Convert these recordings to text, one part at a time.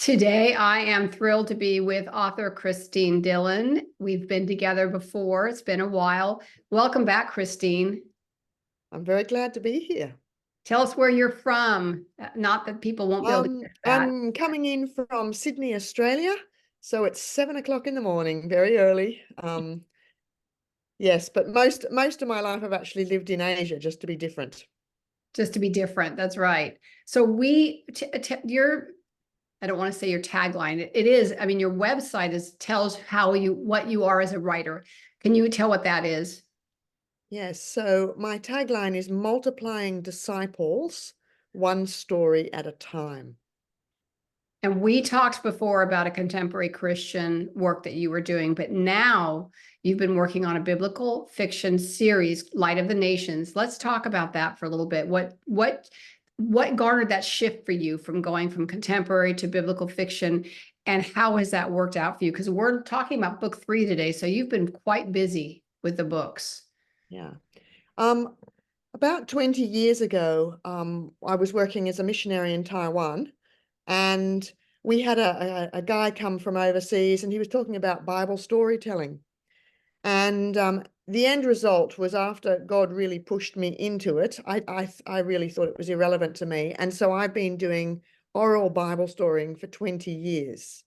Today, I am thrilled to be with author Christine Dillon. We've been together before. It's been a while. Welcome back, Christine. I'm very glad to be here. Tell us where you're from. Not that people won't be able to get that. I'm coming in from Sydney, Australia. So it's 7 o'clock in the morning, very early. Yes, but most of my life I've actually lived in Asia, just to be different. Just to be different. That's right. So I don't want to say your tagline. It is, I mean, your website tells what you are as a writer. Can you tell what that is? Yes, so my tagline is multiplying disciples, one story at a time. And we talked before about a contemporary Christian work that you were doing, but now you've been working on a biblical fiction series, Light of the Nations. Let's talk about that for a little bit. What garnered that shift for you from going from contemporary to biblical fiction, and how has that worked out for you? Because we're talking about book 3 today, so you've been quite busy with the books. Yeah. About 20 years ago, I was working as a missionary in Taiwan, and we had a guy come from overseas, and he was talking about Bible storytelling. And the end result was, after God really pushed me into it, I really thought it was irrelevant to me. And so I've been doing oral Bible storying for 20 years.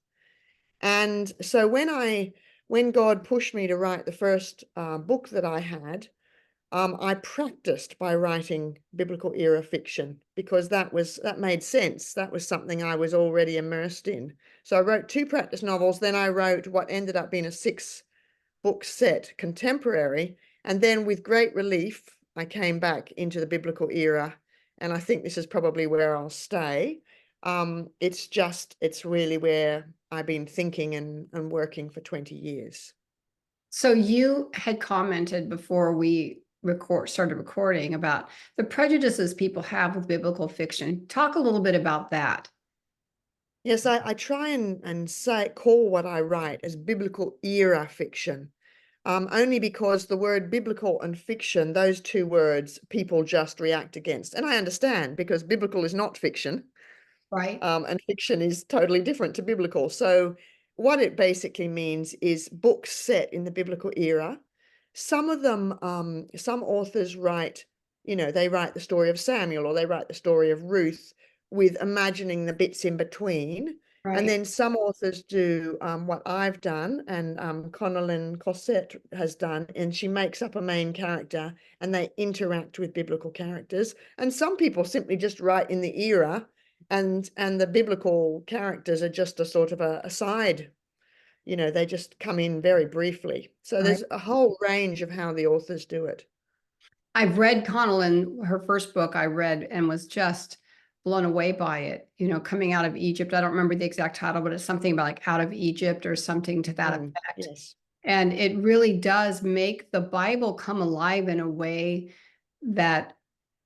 And so when God pushed me to write the first book that I had, I practiced by writing biblical era fiction, because that made sense. That was something I was already immersed in. So I wrote 2 practice novels. Then I wrote what ended up being a 6-book set, contemporary. And then, with great relief, I came back into the biblical era. And I think this is probably where I'll stay. It's really where I've been thinking and working for 20 years. So you had commented before we started recording about the prejudices people have with biblical fiction. Talk a little bit about that. Yes, I try and call what I write as biblical era fiction, only because the word biblical and fiction, those 2 words, people just react against. And I understand, because biblical is not fiction, Right. and fiction is totally different to biblical. So what it basically means is books set in the biblical era. Some of them, some authors write, they write the story of Samuel, or they write the story of Ruth, with imagining the bits in between. And Right. then some authors do what I've done, and Connellan Cosette has done, and she makes up a main character and they interact with biblical characters. And some people simply just write in the era, and the biblical characters are just a sort of a side. They just come in very briefly. So Right. there's a whole range of how the authors do it. I've read Connellan, her first book I read, and was just blown away by it. Coming out of Egypt. I don't remember the exact title, but it's something about like out of Egypt or something to that effect. Yes. And it really does make the Bible come alive in a way that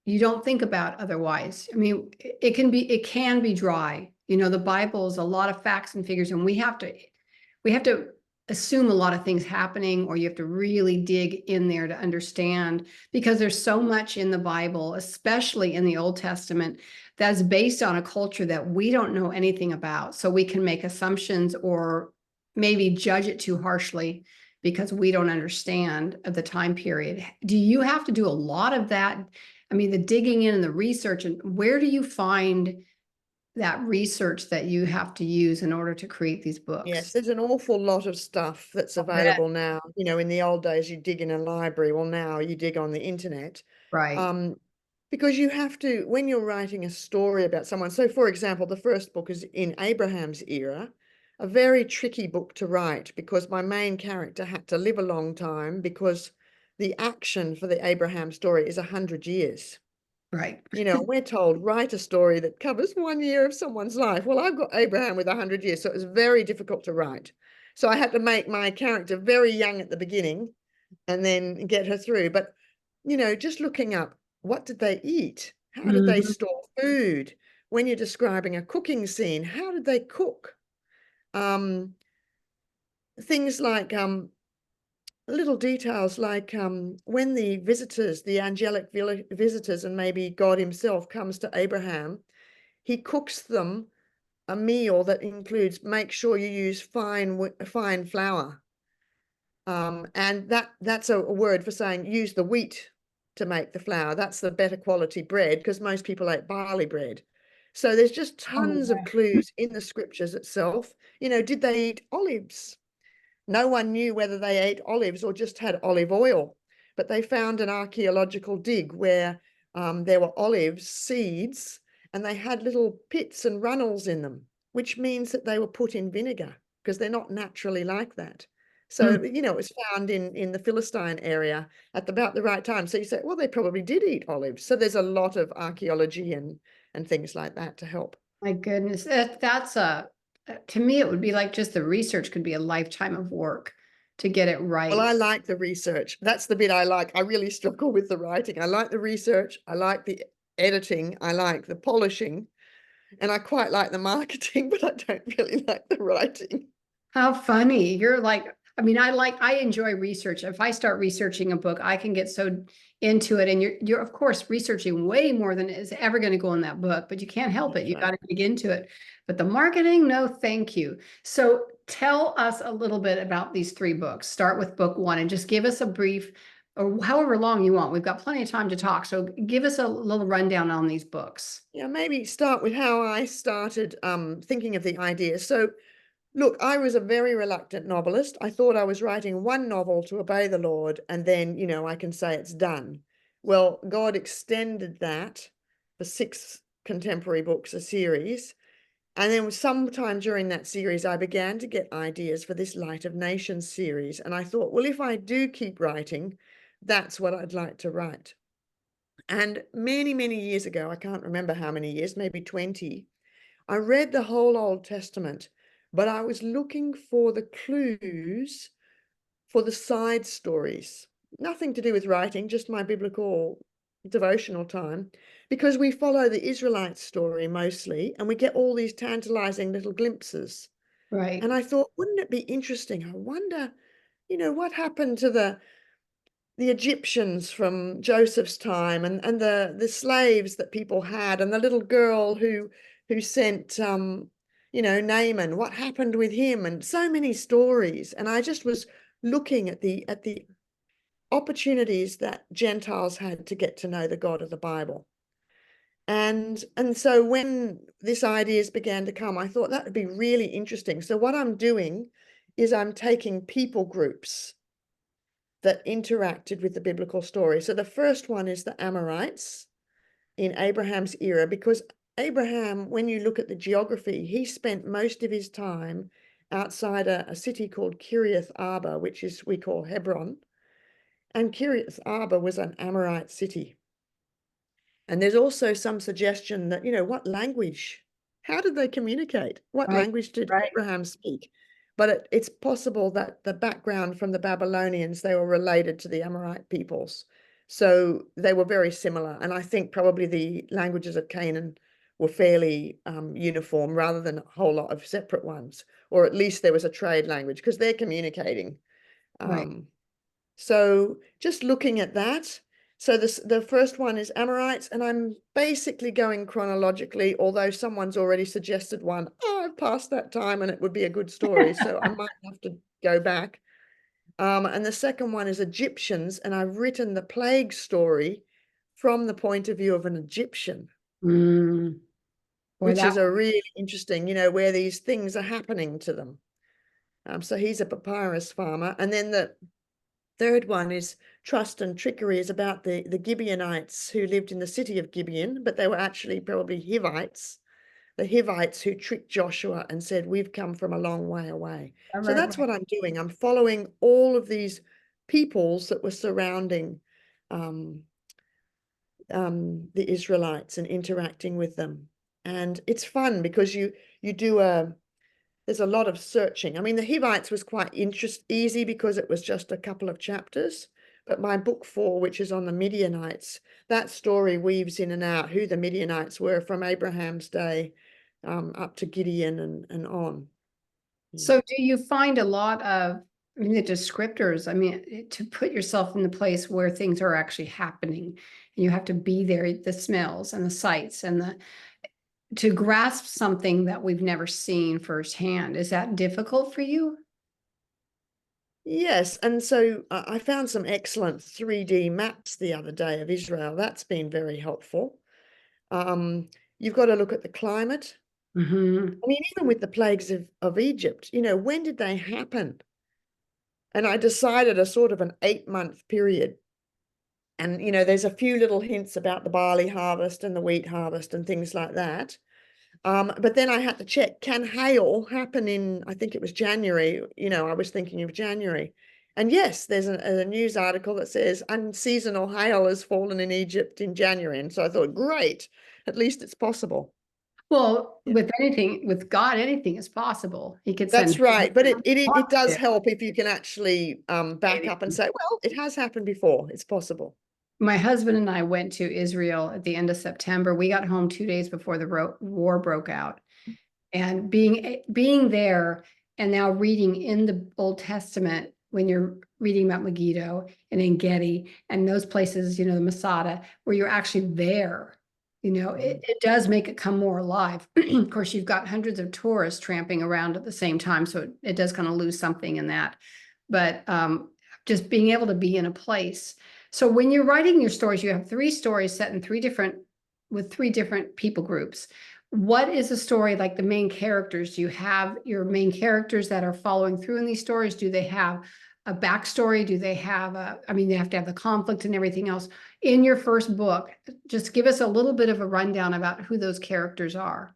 you don't think about otherwise. I mean, it can be dry. The Bible is a lot of facts and figures, and we have to assume a lot of things happening, or you have to really dig in there to understand, because there's so much in the Bible, especially in the Old Testament, that's based on a culture that we don't know anything about. So we can make assumptions or maybe judge it too harshly because we don't understand of the time period. Do you have to do a lot of that? I mean, the digging in and the research, and where do you find that research that you have to use in order to create these Yes, books? there's an awful lot of stuff that's I bet. available now. In the old days, you dig in a library. Well, now you dig on the internet. Right. Because you have to, when you're writing a story about someone. So, for example, the first book is in Abraham's era, a very tricky book to write, because my main character had to live a long time, because the action for the Abraham story is 100 years. Right. We're told, write a story that covers 1 year of someone's life. Well, I've got Abraham with 100 years, so it was very difficult to write. So I had to make my character very young at the beginning and then get her through. But, just looking up, what did they eat? How did they Mhm. store food? When you're describing a cooking scene, how did they cook? Things like little details, like when the visitors, the angelic visitors, and maybe God himself comes to Abraham, he cooks them a meal that includes, make sure you use fine flour. And that's a word for saying use the wheat to make the flour. That's the better quality bread, because most people ate barley bread. So there's just Oh, tons of clues in the scriptures itself. Did they eat olives? No one knew whether they ate olives or just had olive oil, but they found an archaeological dig where there were olive seeds and they had little pits and runnels in them, which means that they were put in vinegar because they're not naturally like that. So, wow. it was found in the Philistine area at about the right time. So you say, well, they probably did eat olives. So there's a lot of archaeology and things like that to help. My goodness, that's to me, it would be like just the research could be a lifetime of work to get it Well, I right. like the research. That's the bit I like. I really struggle with the writing. I like the research. I like the editing. I like the polishing. And I quite like the marketing, but I don't really like the writing. How funny. You're like, I mean, I enjoy research. If I start researching a book, I can get so into it. And you're of course researching way more than is ever going to go in that book, but you can't help it. That's You right. got to dig into it. But the marketing, no, thank you. So tell us a little bit about these three books. Start with book one and just give us a brief, or however long you want. We've got plenty of time to talk. So give us a little rundown on these books. Yeah, maybe start with how I started thinking of the idea. So, look, I was a very reluctant novelist. I thought I was writing one novel to obey the Lord, and then, I can say it's done. Well, God extended that for 6 contemporary books, a series. And then sometime during that series, I began to get ideas for this Light of Nations series. And I thought, well, if I do keep writing, that's what I'd like to write. And many, many years ago, I can't remember how many years, maybe 20, I read the whole Old Testament, but I was looking for the clues for the side stories. Nothing to do with writing, just my biblical devotional time, because we follow the Israelite story mostly, and we get all these tantalizing little glimpses. Right. And I thought, wouldn't it be interesting? I wonder, what happened to the Egyptians from Joseph's time, and the slaves that people had, and the little girl who sent Naaman, what happened with him, and so many stories. And I just was looking at the opportunities that Gentiles had to get to know the God of the Bible. And so when this ideas began to come, I thought that would be really interesting. So what I'm doing is I'm taking people groups that interacted with the biblical story. So the first one is the Amorites in Abraham's era, because Abraham, when you look at the geography, he spent most of his time outside a city called Kiriath Arba, which is we call Hebron. And Kiriath Arba was an Amorite city. And there's also some suggestion that, what language, how did they communicate? What Right. language did Right. Abraham speak? But it's possible that the background from the Babylonians, they were related to the Amorite peoples. So they were very similar. And I think probably the languages of Canaan were fairly uniform rather than a whole lot of separate ones. Or at least there was a trade language because they're communicating. Right. Um, so just looking at that. So the first one is Amorites, and I'm basically going chronologically, although someone's already suggested one. Oh, I've passed that time and it would be a good story. So I might have to go back. And the second one is Egyptians, and I've written the plague story from the point of view of an Egyptian, Mm. Boy, which that is a really interesting, where these things are happening to them. So he's a papyrus farmer. And then the third one is Trust and Trickery, is about the Gibeonites who lived in the city of Gibeon, but they were actually probably Hivites, the Hivites who tricked Joshua and said, we've come from a long way away. right, So right, that's right. what I'm doing. I'm following all of these peoples that were surrounding um, the Israelites and interacting with them. And it's fun because you do there's a lot of searching. I mean, the Hivites was quite easy because it was just a couple of chapters. But my book 4, which is on the Midianites, that story weaves in and out who the Midianites were from Abraham's day up to Gideon and on. Yeah. So do you find a lot of, I mean, the descriptors, I mean, to put yourself in the place where things are actually happening, and you have to be there, the smells and the sights and to grasp something that we've never seen firsthand. Is that difficult for you? Yes, and so I found some excellent 3D maps the other day of Israel. That's been very helpful. You've got to look at the climate. Hmm. I mean, even with the plagues of Egypt, when did they happen? And I decided a sort of an 8-month period. And, there's a few little hints about the barley harvest and the wheat harvest and things like that. But then I had to check, can hail happen in, I think it was January, I was thinking of January. And yes, there's a news article that says unseasonal hail has fallen in Egypt in January. And so I thought, great, at least it's possible. Well, Yeah. with anything, with God, anything is possible. He could send That's right. But it does to. help if you can actually back up and say, well, it has happened before. It's possible. My husband and I went to Israel at the end of September. We got home 2 days before the war broke out. And being there and now reading in the Old Testament, when you're reading about Megiddo and En Gedi and those places, the Masada, where you're actually there, it does make it come more alive. Of course, you've got hundreds of tourists tramping around at the same time, so it does kind of lose something in that. But just being able to be in a place. So when you're writing your stories, you have 3 stories set in with 3 different people groups. What is a story like the main characters? Do you have your main characters that are following through in these stories? Do they have a backstory? Do they have they have to have the conflict and everything else. In your first book, just give us a little bit of a rundown about who those characters are.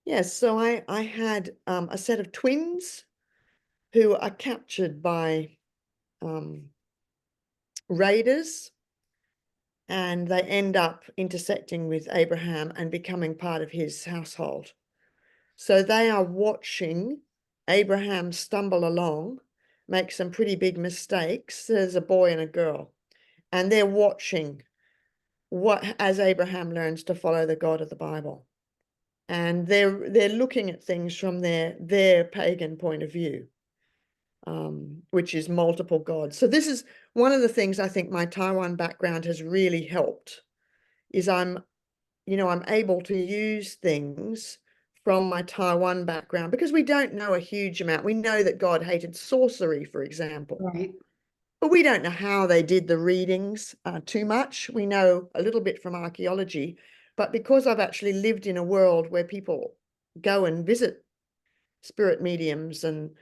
Yes, so I had a set of twins who are captured by um, raiders, and they end up intersecting with Abraham and becoming part of his household. So they are watching Abraham stumble along, make some pretty big mistakes. There's a boy and a girl, and they're watching what as Abraham learns to follow the God of the Bible. And they're looking at things from their pagan point of view, which is multiple gods. So this is one of the things I think my Taiwan background has really helped, is I'm able to use things from my Taiwan background because we don't know a huge amount. We know that God hated sorcery, for example, Right. but we don't know how they did the readings too much. We know a little bit from archaeology, but because I've actually lived in a world where people go and visit spirit mediums and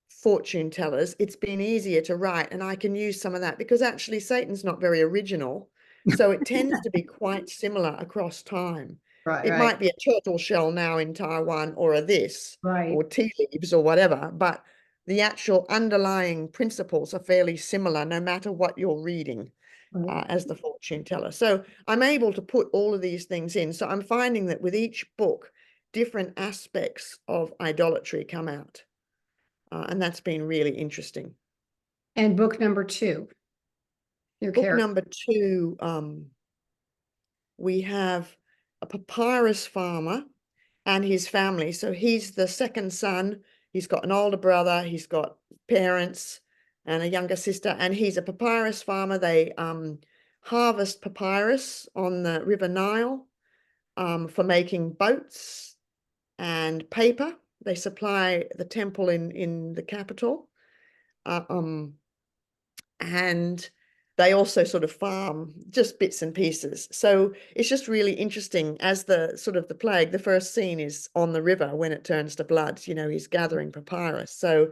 fortune tellers, it's been easier to write, and I can use some of that because actually Satan's not very original, so it tends to be quite similar across time. Right, It right, might be a turtle shell now in Taiwan, or a this, right, or tea leaves, or whatever, but the actual underlying principles are fairly similar no matter what you're reading right. as the fortune teller. So I'm able to put all of these things in. So I'm finding that with each book, different aspects of idolatry come out. And that's been really interesting. And book number 2, your Book character. number 2, we have a papyrus farmer and his family. So he's the second son. He's got an older brother. He's got parents and a younger sister. And he's a papyrus farmer. They harvest papyrus on the River Nile for making boats and paper. They supply the temple in the capital. And they also sort of farm just bits and pieces. So it's just really interesting as the sort of the plague, the first scene is on the river when it turns to blood, he's gathering papyrus. So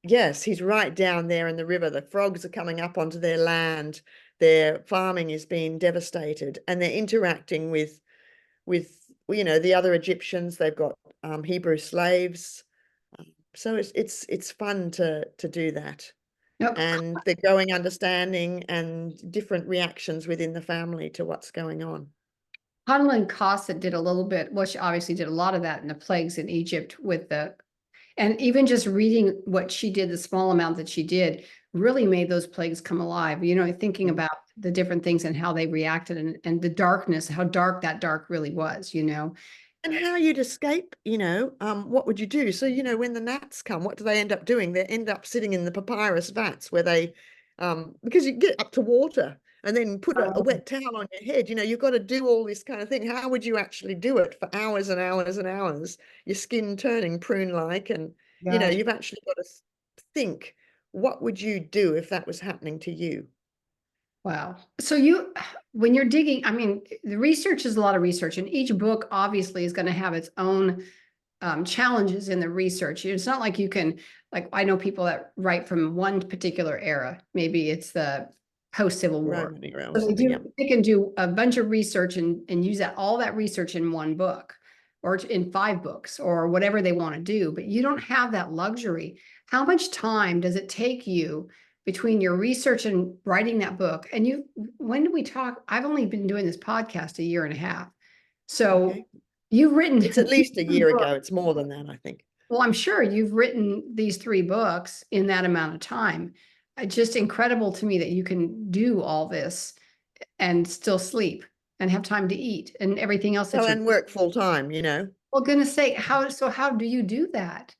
yes, he's right down there in the river. The frogs are coming up onto their land. Their farming is being devastated, and they're interacting with the other Egyptians. They've got Hebrew slaves. So it's fun to do that. Nope. And the growing understanding and different reactions within the family to what's going on. Hanlon Cossett did a little bit, well, she obviously did a lot of that in the plagues in Egypt and even just reading what she did, the small amount that she did, really made those plagues come alive. Thinking Mm. about the different things and how they reacted and the darkness, how dark that dark really was. And how you'd escape, what would you do? So, when the gnats come, what do they end up doing? They end up sitting in the papyrus vats where they, because you get up to water. and then put a Oh, wet towel on your head. You've got to do all this kind of thing. How would you actually do it for hours and hours and hours? Your skin turning prune-like, and gosh. you've actually got to think, what would you do if that was happening to you? Wow. So when you're digging, I mean, the research is a lot of research, and each book obviously is going to have its own challenges in the research. It's not like you can, like, I know people that write from one particular era. Maybe it's the post-Civil War. Roman era or So something, yeah. they can do a bunch of research and use all that research in one book or in 5 books or whatever they want to do, but you don't have that luxury. How much time does it take you between your research and writing that book? And when did we talk? I've only been doing this podcast a year and a half. So Okay. you've written It's at least a three year books. ago. It's more than that, I think. Well, I'm sure you've written these 3 books in that amount of time. It's just incredible to me that you can do all this and still sleep and have time to eat and everything else that Well, you're. and work full time. Well, goodness sake, how do you do that?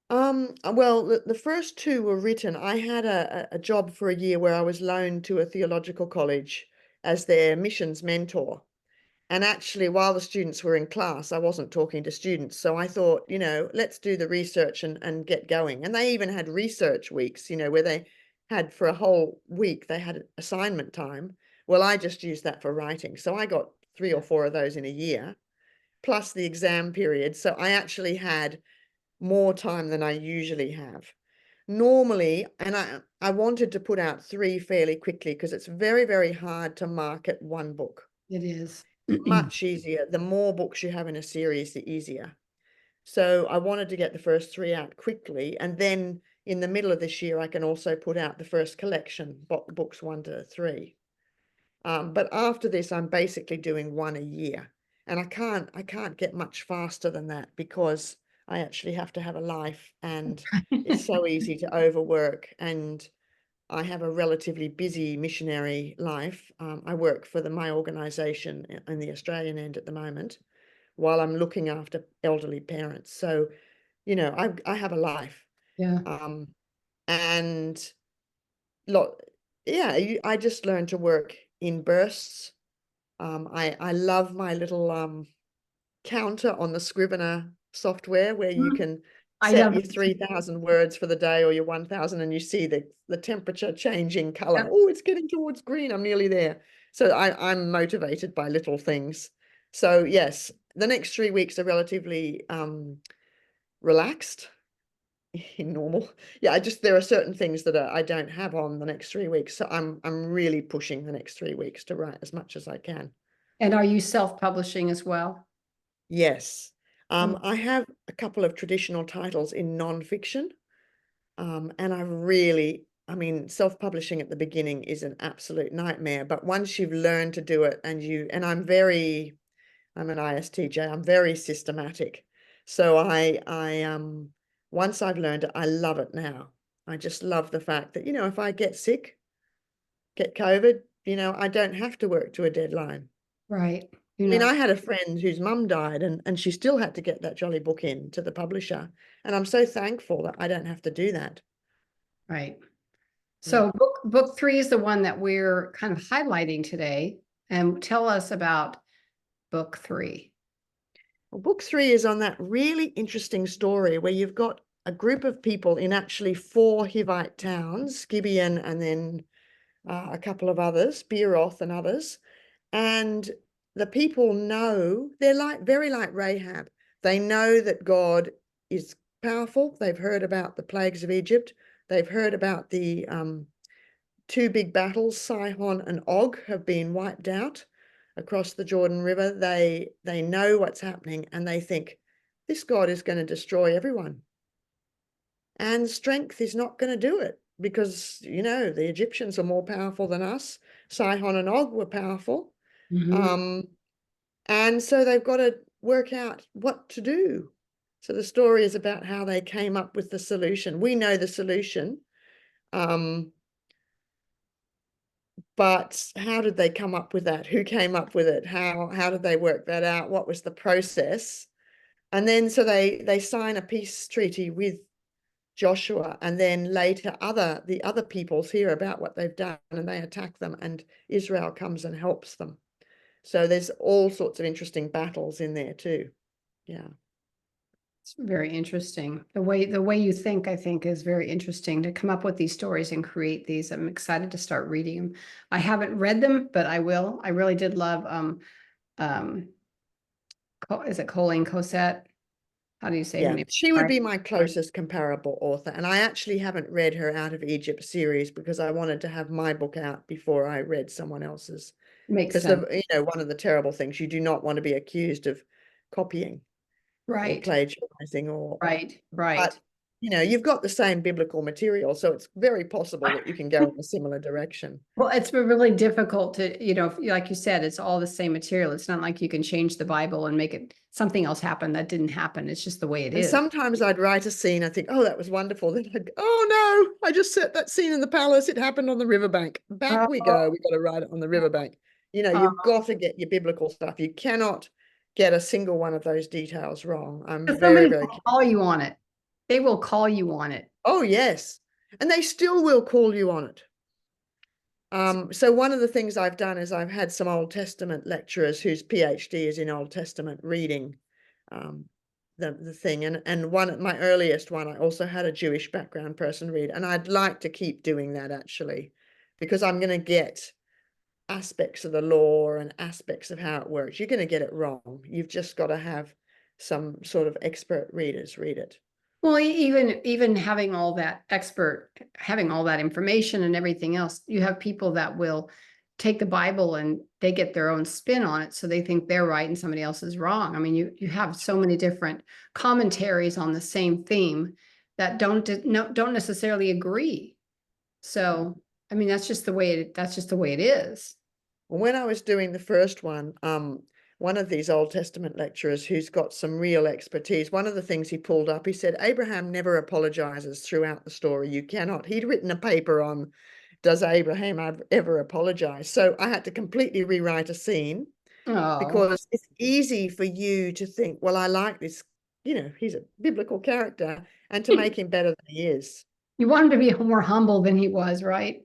Well, the first 2 were written. I had a job for a year where I was loaned to a theological college as their missions mentor. And actually, while the students were in class, I wasn't talking to students. So I thought, let's do the research and get going. And they even had research weeks, where they had for a whole week, they had assignment time. Well, I just used that for writing. So I got 3 or 4 of those in a year, plus the exam period. So I actually had more time than I usually have. Normally, and I wanted to put out 3 fairly quickly because it's very, very hard to market one book. It is. Much easier. The more books you have in a series, the easier. So I wanted to get the first 3 out quickly. And then in the middle of this year, I can also put out the first collection, books 1 to 3. But after this, I'm basically doing 1 a year. And I can't get much faster than that because I actually have to have a life, and it's so easy to overwork. And I have a relatively busy missionary life. I work for my organisation in the Australian end at the moment while I'm looking after elderly parents. So, I have a life. Yeah. Um, and lot, yeah, I just learned to work in bursts. I love my little counter on the Scrivener software where you Mhm. can I set love your it. 3,000 words for the day or your 1,000, and you see the temperature changing color. Yep. Oh, it's getting towards green. I'm nearly there. So I'm motivated by little things. So yes, the next 3 weeks are relatively relaxed in normal. Yeah, there are certain things that I don't have on the next 3 weeks. So I'm really pushing the next 3 weeks to write as much as I can. And are you self-publishing as well? Yes. Oh, I have a couple of traditional titles in non-fiction. And I mean, self-publishing at the beginning is an absolute nightmare, but once you've learned to do it and I'm an ISTJ, I'm very systematic. So once I've learned it, I love it now. I just love the fact that, if I get sick, get COVID, I don't have to work to a deadline. right. You're I mean, not I had a friend whose mum died, and she still had to get that jolly book in to the publisher. And I'm so thankful that I don't have to do that. right. Yeah. So book 3 is the one that we're kind of highlighting today. And tell us about book 3. Well, book 3 is on that really interesting story where you've got a group of people in actually 4 Hivite towns, Gibeon and then a couple of others, Beeroth and others. And the people know, they're very like Rahab. They know that God is powerful. They've heard about the plagues of Egypt. They've heard about the 2 big battles, Sihon and Og, have been wiped out across the Jordan River. They know what's happening, and they think this God is going to destroy everyone. And strength is not going to do it because, the Egyptians are more powerful than us. Sihon and Og were powerful. Mhm. Um, and so they've got to work out what to do. So the story is about how they came up with the solution. We know the solution. But how did they come up with that? Who came up with it? How did they work that out? What was the process? And then so they sign a peace treaty with Joshua, and then later the other peoples hear about what they've done and they attack them, and Israel comes and helps them. So there's all sorts of interesting battles in there too. Yeah. It's very interesting. The way you think, I think, is very interesting to come up with these stories and create these. I'm excited to start reading them. I haven't read them, but I will. I really did love um is it Colleen Cosette? How do you say her Yeah, name? she would Right. be my closest comparable author. And I actually haven't read her Out of Egypt series because I wanted to have my book out before I read someone else's. Makes Because sense. one of the terrible things, you do not want to be accused of copying or Right. plagiarizing or, Right. but Right. you've got the same biblical material, so it's very possible that you can go in a similar direction. Well, it's been really difficult to, like you said, it's all the same material. It's not like you can change the Bible and make it something else happen that didn't happen. It's just the way it And is. sometimes I'd write a scene, I think, oh, that was wonderful. Then I'd go, oh no, I just set that scene in the palace. It happened on the riverbank. Back we Oh, go. We got to write it on the riverbank. uh, You've got to get your biblical stuff. You cannot get a single one of those details wrong. I'm very, somebody very will careful. call you on it. They will call you on it. Oh, yes. And they still will call you on it. So one of the things I've done is I've had some Old Testament lecturers whose PhD is in Old Testament reading um, the thing. And my earliest one, I also had a Jewish background person read. And I'd like to keep doing that actually, because I'm going to get aspects of the law and aspects of how it works. You're going to get it wrong. You've just got to have some sort of expert readers read it. Well, even having all that having all that information and everything else, you have people that will take the Bible and they get their own spin on it, so they think they're right and somebody else is wrong. I mean, you have so many different commentaries on the same theme that don't necessarily agree. So, I mean, that's just the way it is. When I was doing the first one of these Old Testament lecturers who's got some real expertise, one of the things he pulled up, he said, Abraham never apologizes throughout the story. You cannot. He'd written a paper on, does Abraham ever apologize? So I had to completely rewrite a scene Oh, because it's easy for you to think, well, I like this, he's a biblical character, and to make him better than he is. you want him to be more humble than he was, right?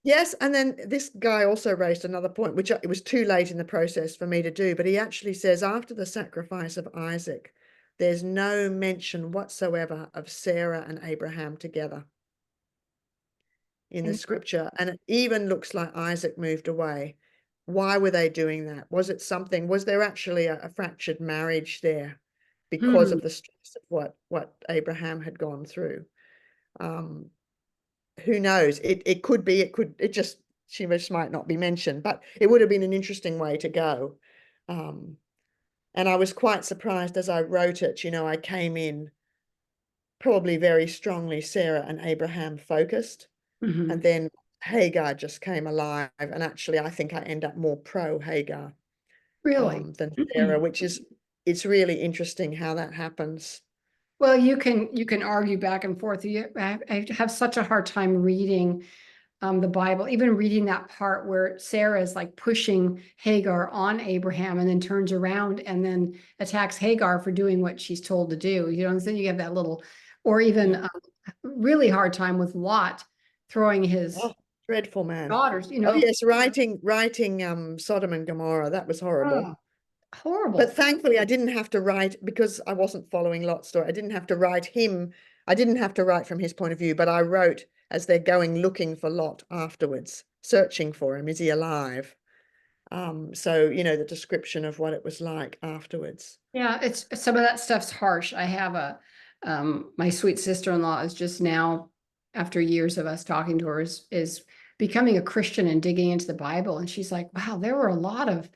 Yes, and then this guy also raised another point, which it was too late in the process for me to do, but he actually says after the sacrifice of Isaac, there's no mention whatsoever of Sarah and Abraham together in the scripture, and it even looks like Isaac moved away. Why were they doing that? Was there actually a fractured marriage there because Hmm. of the stress of what Abraham had gone through? Um, who knows? It could be, she just might not be mentioned, but it would have been an interesting way to go. And I was quite surprised as I wrote it, I came in probably very strongly Sarah and Abraham focused, and Mhm. then Hagar just came alive. And actually, I think I end up more pro Hagar Really? than Sarah, it's really interesting how that happens. Well, you can argue back and forth. I have such a hard time reading the Bible, even reading that part where Sarah is like pushing Hagar on Abraham and then turns around and then attacks Hagar for doing what she's told to do. And then you have that little, or even Yeah. really hard time with Lot throwing his Oh, dreadful man. daughters. Oh yes, writing Sodom and Gomorrah, that was horrible. Oh, horrible. But thankfully I didn't have to write, because I wasn't following Lot's story. I didn't have to write him. I didn't have to write from his point of view, but I wrote as they're going looking for Lot afterwards, searching for him. Is he alive? So the description of what it was like afterwards. Yeah, it's some of that stuff's harsh. I have my sweet sister-in-law is just now, after years of us talking to her, is becoming a Christian and digging into the Bible. And she's like, wow, there were a lot of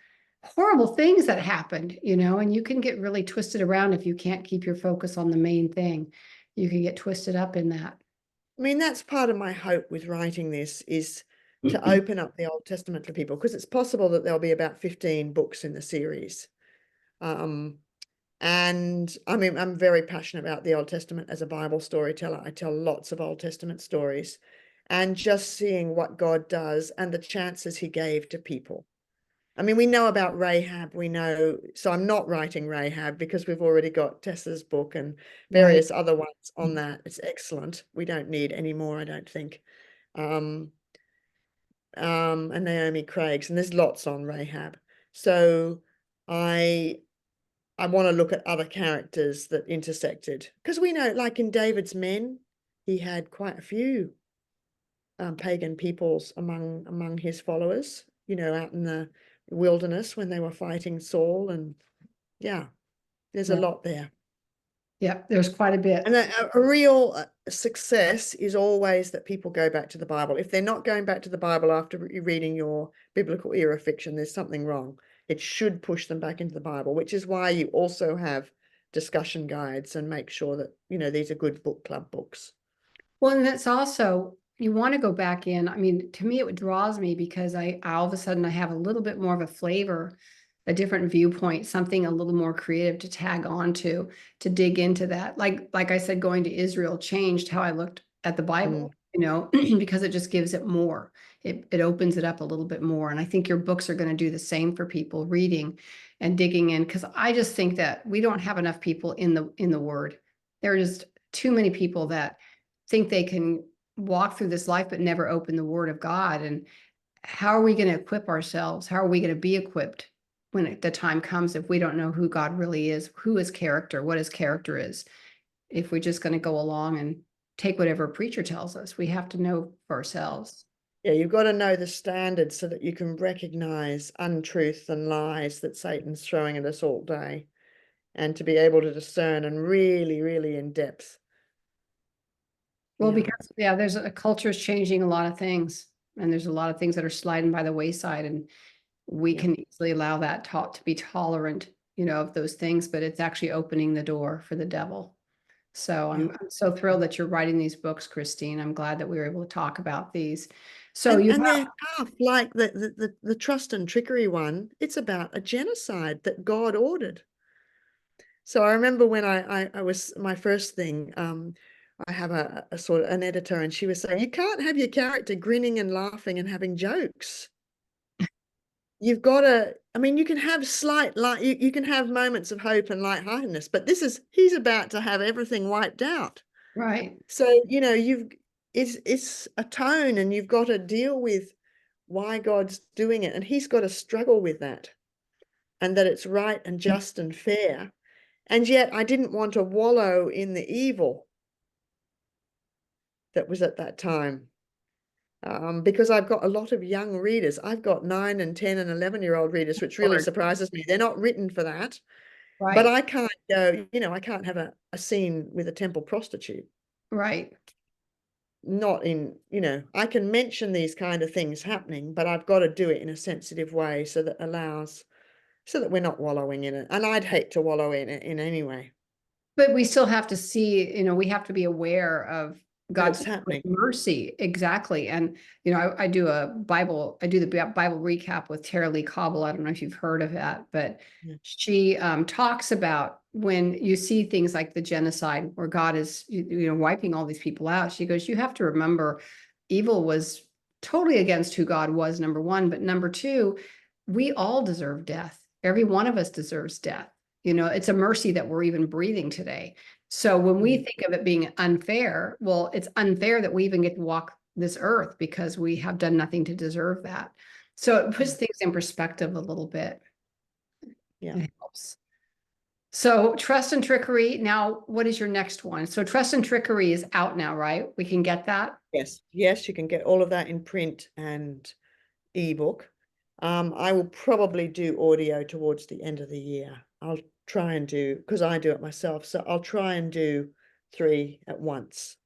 horrible things that happened, and you can get really twisted around if you can't keep your focus on the main thing. You can get twisted up in that. I mean, that's part of my hope with writing this, is to open up the Old Testament to people, because it's possible that there'll be about 15 books in the series. And I mean, I'm very passionate about the Old Testament as a Bible storyteller. I tell lots of Old Testament stories, and just seeing what God does and the chances he gave to people. I mean, we know about Rahab, we know, so I'm not writing Rahab because we've already got Tessa's book and Right. various other ones on that. It's excellent. We don't need any more, I don't think. Um, and Naomi Craig's, and there's lots on Rahab. So I I want to look at other characters that intersected because we know, like in David's men, he had quite a few pagan peoples among his followers. Out in the wilderness when they were fighting Saul, and yeah, there's a Yeah. lot there. Yeah. There's quite a And bit. a real success is always that people go back to the Bible. If they're not going back to the Bible after reading your biblical era fiction, there's something wrong. It should push them back into the Bible, which is why you also have discussion guides and make sure that, these are good book club books. Well, and that's also, you want to go back in. I mean, to me, it draws me because I all of a sudden I have a little bit more of a flavor, a different viewpoint, something a little more creative to tag on to dig into that. Like I said, going to Israel changed how I looked at the Mm. Bible, because it just gives it more. It opens it up a little bit more. And I think your books are going to do the same for people reading and digging in, because I just think that we don't have enough people in the Word. There are just too many people that think they can walk through this life but never open the Word of God. And how are we going to equip ourselves? How are we going to be equipped when the time comes if we don't know who God really is, who his character, what his character is? If we're just going to go along and take whatever a preacher tells us, we have to know for ourselves. Yeah, you've got to know the standards so that you can recognize untruth and lies that Satan's throwing at us all day, and to be able to discern and really, really in depth. Well, Yeah. because there's a culture is changing a lot of things, and there's a lot of things that are sliding by the wayside, and we Yeah. can easily allow that to be tolerant, of those things, but it's actually opening the door for the devil. So Yeah. I'm so thrilled that you're writing these books, Christine. I'm glad that we were able to talk about these. So And you and have, they're tough, like the Trust and Trickery one. It's about a genocide that God ordered. So I remember when I was my first thing. I have a sort of an editor, and she was saying, you can't have your character grinning and laughing and having jokes. You've got to. I mean, you can have slight light. You can have moments of hope and lightheartedness, but he's about to have everything wiped out. right. So, it's a tone, and you've got to deal with why God's doing it. And he's got to struggle with that, and that it's right and just and fair. And yet I didn't want to wallow in the evil that was at that time. Because I've got a lot of young readers. I've got 9 and 10 and 11-year-old readers, which really Lord. surprises me. They're not written for that. But Right. I can't go, I can't have a scene with a temple prostitute. Right. Not in, I can mention these kind of things happening, but I've got to do it in a sensitive way so that we're not wallowing in it. And I'd hate to wallow in it in any way. But we still have to see, we have to be aware of That God's it's happening. mercy. Exactly. And, I do the Bible recap with Tara Lee Cobble. I don't know if you've heard of that, but Yeah. she talks about when you see things like the genocide where God is, wiping all these people out. She goes, you have to remember evil was totally against who God was, number one. But number two, we all deserve death. Every one of us deserves death. It's a mercy that we're even breathing today. So when we Mm. think of it being unfair, well, it's unfair that we even get to walk this earth because we have done nothing to deserve that. So it puts Yeah. things in perspective a little bit. Yeah. It helps. So Trust and Trickery. Now, what is your next one? So Trust and Trickery is out now, right? We can get that. Yes. Yes, you can get all of that in print and ebook. I will probably do audio towards the end of the year. I'll try and do, because I do it myself, so I'll try and do 3 at once.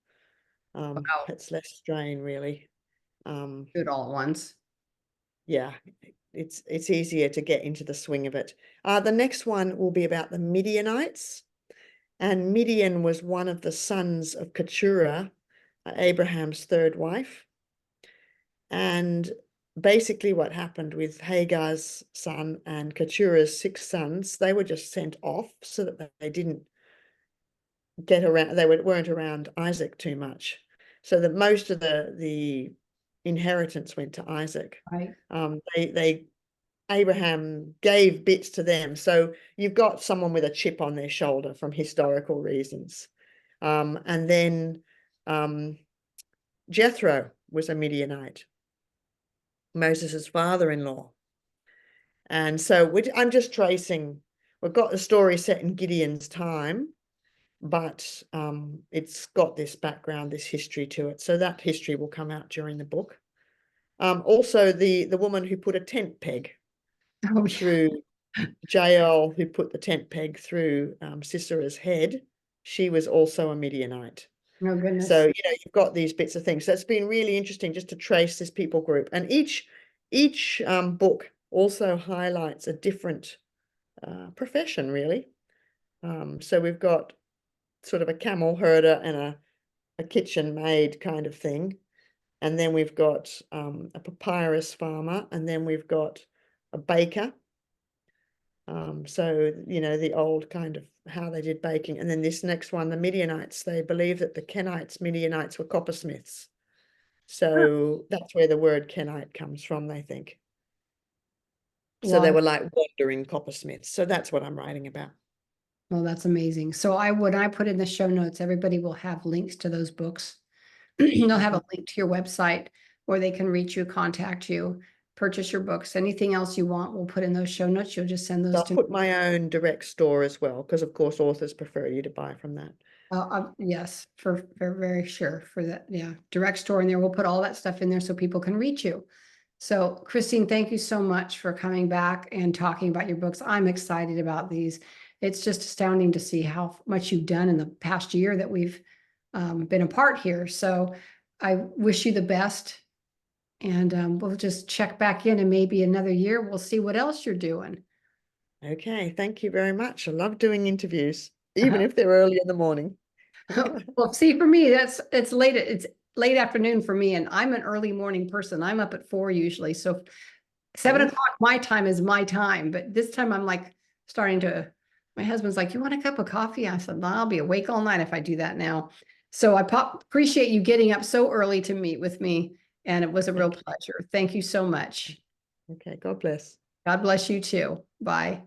Wow. It's less strain, really. Do it all at once. Yeah, it's easier to get into the swing of it. The next one will be about the Midianites, and Midian was one of the sons of Keturah, Abraham's third wife. And basically what happened with Hagar's son and Keturah's 6 sons, they were just sent off so that they didn't get around, weren't around Isaac too much. So that most of the inheritance went to Isaac. Right. They Abraham gave bits to them. So you've got someone with a chip on their shoulder from historical reasons. And then Jethro was a Midianite, Moses's father-in-law. And so I'm just tracing, we've got the story set in Gideon's time, but it's got this background, this history to it. So that history will come out during the book. Also, the woman who put a tent peg through Jael, who put the tent peg through Sisera's head, she was also a Midianite. Oh, goodness. So, you've got these bits of things. So it's been really interesting just to trace this people group. And each book also highlights a different profession, really. So we've got sort of a camel herder and a kitchen maid kind of thing. And then we've got a papyrus farmer, and then we've got a baker. So, the old kind of how they did baking. And then this next one, the Midianites, they believe that the Kenites, Midianites, were coppersmiths. So that's where the word Kenite comes from, they think. So they were like wandering coppersmiths. So that's what I'm writing about. Well, that's amazing. So when I put in the show notes, everybody will have links to those books. They'll have a link to your website where they can reach you, contact you, purchase your books. Anything else you want, we'll put in those show notes. You'll just send those I'll to put my own direct store as well, because of course authors prefer you to buy from that. Yes, for very sure for that. Yeah, direct store in there. We'll put all that stuff in there so people can reach you. So Christine, thank you so much for coming back and talking about your books. I'm excited about these. It's just astounding to see how much you've done in the past year that we've been apart here. So I wish you the best. And we'll just check back in, and maybe another year we'll see what else you're doing. Okay, thank you very much. I love doing interviews, even if they're early in the morning. Well, see, for me, it's late afternoon for me, and I'm an early morning person. I'm up at 4 usually. So 7 o'clock my time is my time. But this time I'm like starting to, my husband's like, "You want a cup of coffee?" I said, "Well, I'll be awake all night if I do that now." So appreciate you getting up so early to meet with me. And it was a real pleasure. Thank you so much. Okay, God bless. God bless you too. Bye.